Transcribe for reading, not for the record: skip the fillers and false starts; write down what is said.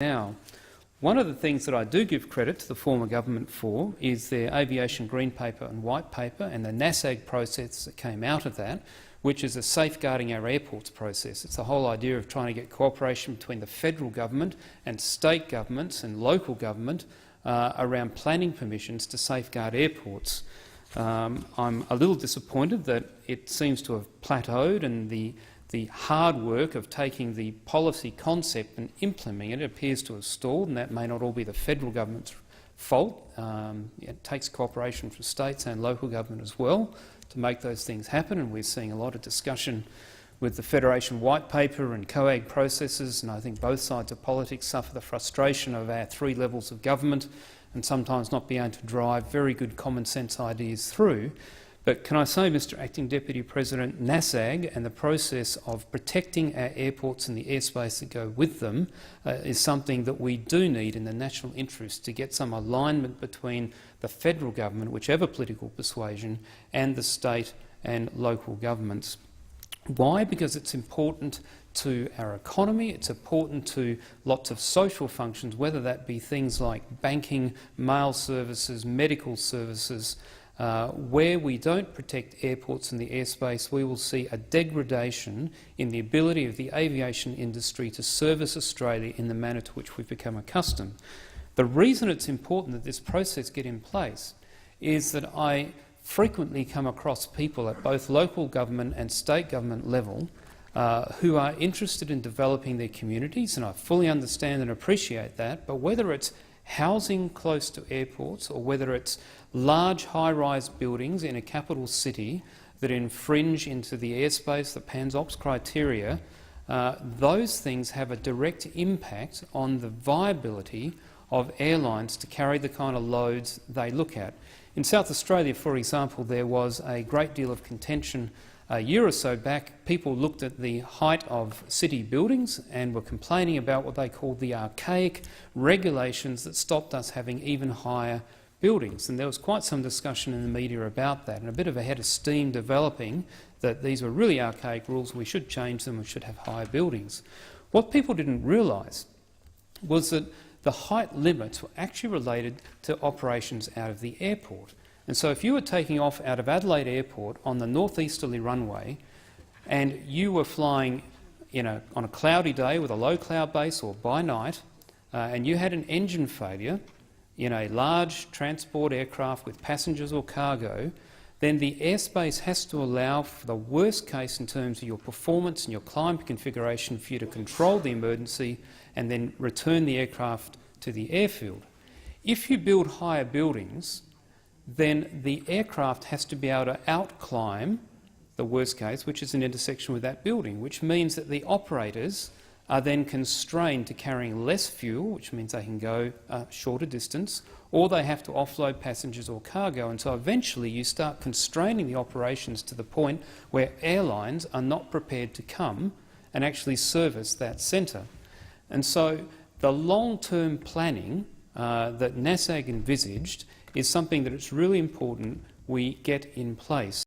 Now, one of the things that I do give credit to the former government for is their aviation green paper and white paper and the NASAG process that came out of that, which is a safeguarding our airports process. It's the whole idea of trying to get cooperation between the federal government and state governments and local government around planning permissions to safeguard airports. I'm a little disappointed that it seems to have plateaued, and the hard work of taking the policy concept and implementing it appears to have stalled, and that may not all be the federal government's fault. It takes cooperation from states and local government as well to make those things happen, and we're seeing a lot of discussion with the Federation White Paper and COAG processes, and I think both sides of politics suffer the frustration of our three levels of government and sometimes not being able to drive very good common sense ideas through. But can I say, Mr Acting Deputy President, NASAG and the process of protecting our airports and the airspace that go with them is something that we do need in the national interest to get some alignment between the federal government, whichever political persuasion, and the state and local governments. Why? Because it's important to our economy, it's important to lots of social functions, whether that be things like banking, mail services, medical services. Where we don't protect airports and the airspace, we will see a degradation in the ability of the aviation industry to service Australia in the manner to which we've become accustomed. The reason it's important that this process get in place is that I frequently come across people at both local government and state government level who are interested in developing their communities, and I fully understand and appreciate that, but whether it's housing close to airports or whether it's large high-rise buildings in a capital city that infringe into the airspace, the PANZOPS criteria, those things have a direct impact on the viability of airlines to carry the kind of loads they look at. In South Australia, for example, there was a great deal of contention a year or so back. People looked at the height of city buildings and were complaining about what they called the archaic regulations that stopped us having even higher buildings. And there was quite some discussion in the media about that, and a bit of a head of steam developing that these were really archaic rules, we should change them, we should have higher buildings. What people didn't realise was that the height limits were actually related to operations out of the airport. And so if you were taking off out of Adelaide Airport on the northeasterly runway and you were flying on a cloudy day with a low cloud base or by night, and you had an engine failure in a large transport aircraft with passengers or cargo, then the airspace has to allow for the worst case in terms of your performance and your climb configuration for you to control the emergency and then return the aircraft to the airfield. If you build higher buildings, then the aircraft has to be able to outclimb the worst case, which is an intersection with that building, which means that the operators are then constrained to carrying less fuel, which means they can go a shorter distance, or they have to offload passengers or cargo. And so eventually you start constraining the operations to the point where airlines are not prepared to come and actually service that centre. And so the long-term planning that NASAG envisaged is something that it's really important we get in place.